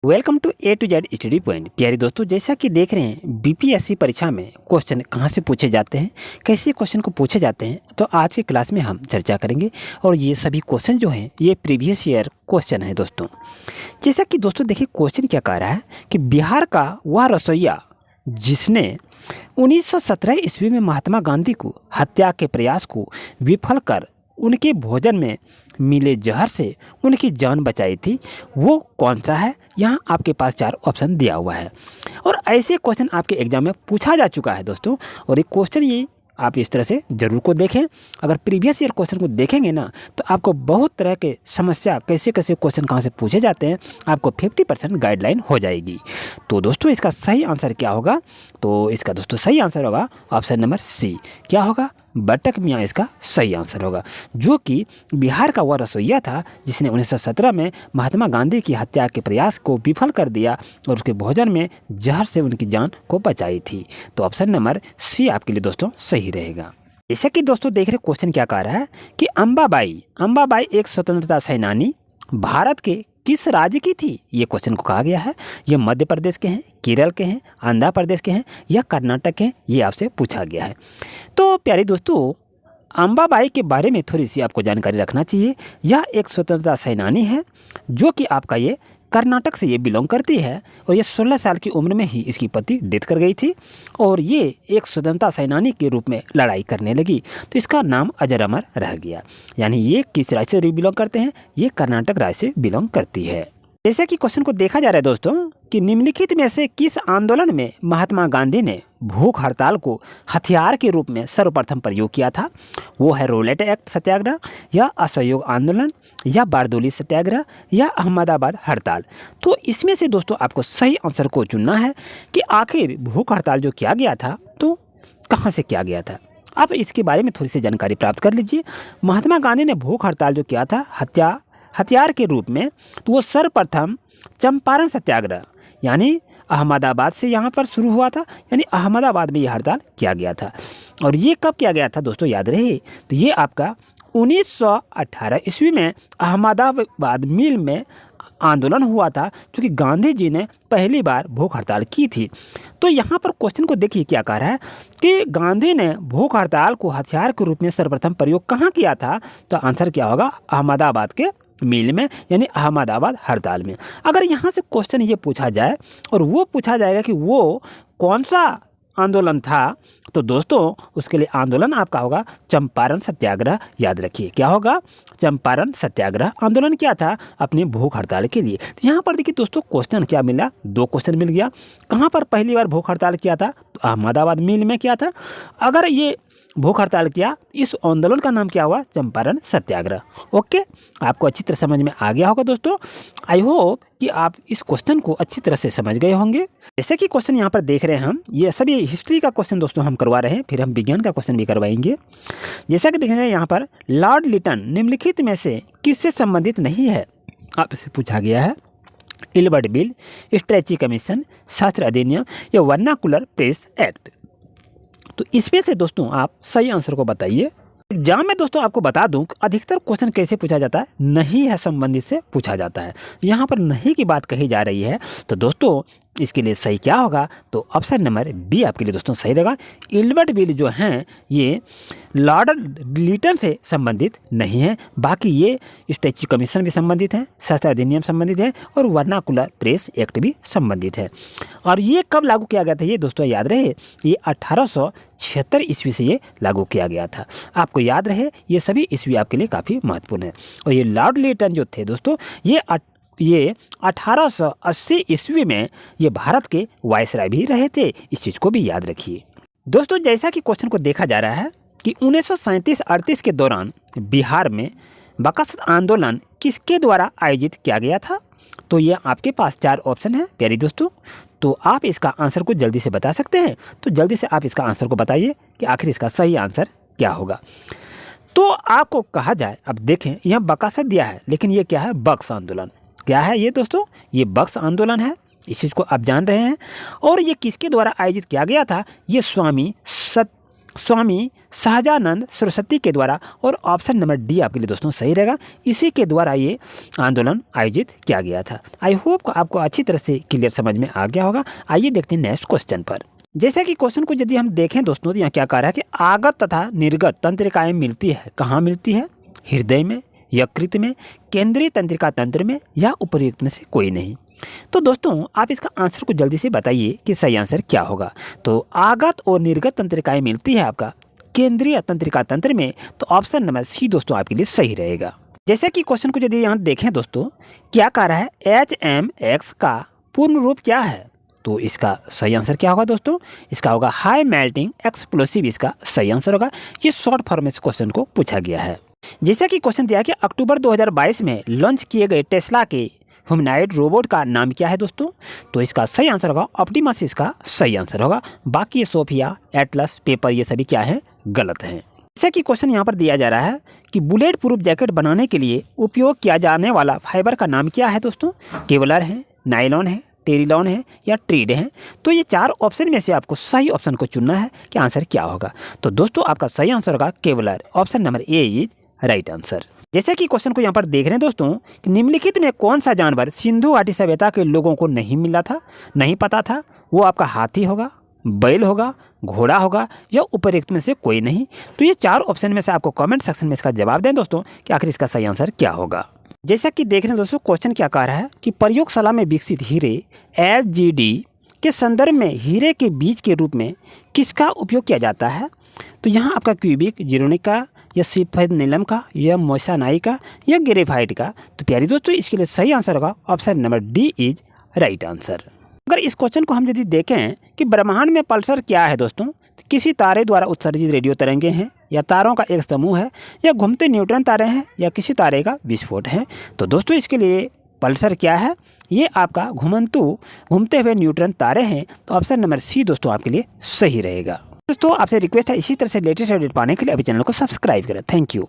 Welcome to A to Z study point. प्यारे दोस्तों, जैसा कि देख रहे हैं बीपीएससी परीक्षा में क्वेश्चन कहाँ से पूछे जाते हैं, कैसे क्वेश्चन को पूछे जाते हैं, तो आज की क्लास में हम चर्चा करेंगे। और ये सभी क्वेश्चन जो हैं ये प्रीवियस ईयर क्वेश्चन है दोस्तों। जैसा कि दोस्तों देखिए क्वेश्चन क्या कह रहा है कि बिहार का वह रसोइया जिसने 1917 ईस्वी में महात्मा गांधी को हत्या के प्रयास को विफल कर उनके भोजन में मिले जहर से उनकी जान बचाई थी, वो कौन सा है। यहाँ आपके पास 4 ऑप्शन दिया हुआ है और ऐसे क्वेश्चन आपके एग्जाम में पूछा जा चुका है दोस्तों। और ये क्वेश्चन ये आप इस तरह से ज़रूर को देखें। अगर प्रीवियस ईयर क्वेश्चन को देखेंगे ना तो आपको बहुत तरह के समस्या कैसे कैसे क्वेश्चन कहाँ से पूछे जाते हैं आपको 50% गाइडलाइन हो जाएगी। तो दोस्तों इसका सही आंसर क्या होगा, तो इसका दोस्तों सही आंसर होगा ऑप्शन नंबर सी। क्या होगा, बटक मियाँ इसका सही आंसर होगा, जो कि बिहार का वह रसोइया था जिसने 1917 में महात्मा गांधी की हत्या के प्रयास को विफल कर दिया और उसके भोजन में जहर से उनकी जान को बचाई थी। तो ऑप्शन नंबर सी आपके लिए दोस्तों सही रहेगा। जैसे कि दोस्तों देख रहे क्वेश्चन क्या कह रहा है कि अंबाबाई एक स्वतंत्रता सेनानी भारत के किस राज्य की थी, ये क्वेश्चन को कहा गया है। ये मध्य प्रदेश के हैं, केरल के हैं, आंध्र प्रदेश के हैं या कर्नाटक के हैं, ये आपसे पूछा गया है। तो प्यारे दोस्तों अंबाबाई के बारे में थोड़ी सी आपको जानकारी रखना चाहिए। यह एक स्वतंत्रता सेनानी है जो कि आपका ये कर्नाटक से ये बिलोंग करती है और ये 16 साल की उम्र में ही इसकी पति डेथ कर गई थी और ये एक स्वतंत्रता सेनानी के रूप में लड़ाई करने लगी, तो इसका नाम अजर अमर रह गया। यानी ये किस राज्य से बिलोंग करते हैं, ये कर्नाटक राज्य से बिलोंग करती है। जैसे कि क्वेश्चन को देखा जा रहा है दोस्तों कि निम्नलिखित में से किस आंदोलन में महात्मा गांधी ने भूख हड़ताल को हथियार के रूप में सर्वप्रथम प्रयोग किया था। वो है रोलेट एक्ट सत्याग्रह या असहयोग आंदोलन या बारदोली सत्याग्रह या अहमदाबाद हड़ताल। तो इसमें से दोस्तों आपको सही आंसर को चुनना है कि आखिर भूख हड़ताल जो किया गया था तो कहाँ से किया गया था। आप इसके बारे में थोड़ी सी जानकारी प्राप्त कर लीजिए। महात्मा गांधी ने भूख हड़ताल जो किया था हथियार के रूप में, तो वो सर्वप्रथम चंपारण सत्याग्रह यानी अहमदाबाद से यहाँ पर शुरू हुआ था। यानी अहमदाबाद में ये हड़ताल किया गया था। और ये कब किया गया था दोस्तों याद रहे, तो ये आपका 1918 ईस्वी में अहमदाबाद मिल में आंदोलन हुआ था, क्योंकि गांधी जी ने पहली बार भूख हड़ताल की थी। तो यहाँ पर क्वेश्चन को देखिए क्या कह रहा है कि गांधी ने भूख हड़ताल को हथियार के रूप में सर्वप्रथम प्रयोग कहाँ किया था, तो आंसर क्या होगा, अहमदाबाद के मिल में यानी अहमदाबाद हड़ताल में। अगर यहाँ से क्वेश्चन ये पूछा जाए और वो पूछा जाएगा कि वो कौन सा आंदोलन था, तो दोस्तों उसके लिए आंदोलन आपका होगा चंपारण सत्याग्रह। याद रखिए क्या होगा, चंपारण सत्याग्रह आंदोलन क्या था अपनी भूख हड़ताल के लिए। तो यहाँ पर देखिए दोस्तों क्वेश्चन क्या मिला, 2 क्वेश्चन मिल गया। कहाँ पर पहली बार भूख हड़ताल किया था, तो अहमदाबाद मिल में किया था। अगर ये भूख हड़ताल किया, इस आंदोलन का नाम क्या हुआ, चंपारण सत्याग्रह। ओके, आपको अच्छी तरह समझ में आ गया होगा दोस्तों। आई होप कि आप इस क्वेश्चन को अच्छी तरह से समझ गए होंगे। जैसे कि क्वेश्चन यहाँ पर देख रहे हैं हम, ये सभी हिस्ट्री का क्वेश्चन दोस्तों हम करवा रहे हैं, फिर हम विज्ञान का क्वेश्चन भी करवाएंगे। जैसा कि देख रहे हैं यहाँ पर लॉर्ड लिटन निम्नलिखित में से किससे संबंधित नहीं है, आपसे पूछा गया है। इल्बर्ट बिल, स्ट्रेची कमीशन, शास्त्र अधिनियम या वर्नाकुलर प्रेस एक्ट। तो इसमें से दोस्तों आप सही आंसर को बताइए। एग्जाम में दोस्तों आपको बता दूं कि अधिकतर क्वेश्चन कैसे पूछा जाता है, नहीं है संबंधित से पूछा जाता है। यहाँ पर नहीं की बात कही जा रही है, तो दोस्तों इसके लिए सही क्या होगा, तो ऑप्शन नंबर बी आपके लिए दोस्तों सही रहेगा। इल्बर्ट बिल जो हैं ये लॉर्ड लिटन से संबंधित नहीं है, बाकी ये स्टैच्यू कमीशन भी संबंधित है, शास्त्र अधिनियम संबंधित है और वर्नाकुलर प्रेस एक्ट भी संबंधित है। और ये कब लागू किया गया था, ये दोस्तों याद रहे, ये 1876 ईस्वी से ये लागू किया गया था। आपको याद रहे ये सभी ईस्वी आपके लिए काफ़ी महत्वपूर्ण है। और ये लॉर्ड लिटन जो थे दोस्तों ये 1880 ईस्वी में ये भारत के वायसराय भी रहे थे, इस चीज़ को भी याद रखिए दोस्तों। जैसा कि क्वेश्चन को देखा जा रहा है कि 1937-38 के दौरान बिहार में बक्सर आंदोलन किसके द्वारा आयोजित किया गया था, तो ये आपके पास 4 ऑप्शन है प्यारे दोस्तों। तो आप इसका आंसर को जल्दी से बता सकते हैं, तो जल्दी से आप इसका आंसर को बताइए कि आखिर इसका सही आंसर क्या होगा। तो आपको कहा जाए, अब देखें यहाँ बक्सर दिया है लेकिन ये क्या है, बक्स आंदोलन। क्या है ये दोस्तों, ये बक्स आंदोलन है, इस चीज़ को आप जान रहे हैं। और ये किसके द्वारा आयोजित किया गया था, ये स्वामी स्वामी सहजानंद सरस्वती के द्वारा, और ऑप्शन नंबर डी आपके लिए दोस्तों सही रहेगा। इसी के द्वारा ये आंदोलन आयोजित किया गया था। आई होप आपको अच्छी तरह से क्लियर समझ में आ गया होगा। आइए देखते हैं नेक्स्ट क्वेश्चन पर। जैसा कि क्वेश्चन को यदि हम देखें दोस्तों, तो यहाँ क्या कह रहा है कि आगत तथा निर्गत तंत्रिकाएं मिलती है, कहाँ मिलती है? हृदय में, यकृत में, केंद्रीय तंत्रिका तंत्र में, या उपर्युक्त में से कोई नहीं। तो दोस्तों आप इसका आंसर को जल्दी से बताइए कि सही आंसर क्या होगा। तो आगत और निर्गत तंत्रिकाएं मिलती है आपका केंद्रीय तंत्रिका तंत्र में, तो ऑप्शन नंबर सी दोस्तों आपके लिए सही रहेगा। जैसा कि क्वेश्चन को यदि यहाँ देखें दोस्तों, क्या कह रहा है? HMX का पूर्ण रूप क्या है? तो इसका सही आंसर क्या होगा दोस्तों? इसका होगा हाई मेल्टिंग एक्सप्लोसिव, इसका सही आंसर होगा। ये शॉर्ट फॉर्म में इस क्वेश्चन को पूछा गया है। जैसा कि क्वेश्चन दिया कि अक्टूबर 2022 में लॉन्च किए गए टेस्ला के ह्यूमनॉइड रोबोट का नाम क्या है दोस्तों? तो इसका सही आंसर होगा ऑप्टिमस, इसका सही आंसर होगा। बाकी ये सोफिया, एटलस, पेपर ये सभी क्या है? गलत हैं। जैसा कि क्वेश्चन यहाँ पर दिया जा रहा है कि बुलेट प्रूफ जैकेट बनाने के लिए उपयोग किया जाने वाला फाइबर का नाम क्या है दोस्तों? केवलर है, नायलॉन है, टेरिलॉन है, या ट्रीड है। तो ये चार ऑप्शन में से आपको सही ऑप्शन को चुनना है कि आंसर क्या होगा। तो दोस्तों आपका सही आंसर होगा Kevlar, option number A is right answer. जैसे कि क्वेश्चन को यहाँ पर देख रहे हैं दोस्तों कि निम्नलिखित में कौन सा जानवर सिंधु घाटी सभ्यता के लोगों को नहीं मिला था, नहीं पता था? वो आपका हाथी होगा, बैल होगा, घोड़ा होगा, या उपर्युक्त में से कोई नहीं। तो ये चार ऑप्शन में से आपको कमेंट सेक्शन में इसका जवाब दें दोस्तों कि आखिर इसका सही आंसर क्या होगा। जैसा कि देख रहे हैं दोस्तों, क्वेश्चन क्या कह रहा है कि प्रयोगशाला में विकसित हीरे LGD के संदर्भ में हीरे के बीज के रूप में किसका उपयोग किया जाता है? तो यहाँ आपका क्यूबिक जीरोनिक का, या सफेद नीलम का, या मोसानाई का, या ग्रेफाइट का। तो प्यारी दोस्तों इसके लिए सही आंसर होगा option number D is right answer. अगर इस क्वेश्चन को हम यदि देखें कि ब्रह्मांड में पल्सर क्या है दोस्तों, तो किसी तारे द्वारा उत्सर्जित रेडियो तरंगे हैं, या तारों का एक समूह है, या घूमते न्यूट्रॉन तारे हैं, या किसी तारे का विस्फोट है। तो दोस्तों इसके लिए पल्सर क्या है? ये आपका घूमते हुए न्यूट्रॉन तारे हैं। तो ऑप्शन नंबर सी दोस्तों आपके लिए सही रहेगा। दोस्तों आपसे रिक्वेस्ट है इसी तरह से लेटेस्ट अपडेट पाने के लिए अभी चैनल को सब्सक्राइब करें। Thank you.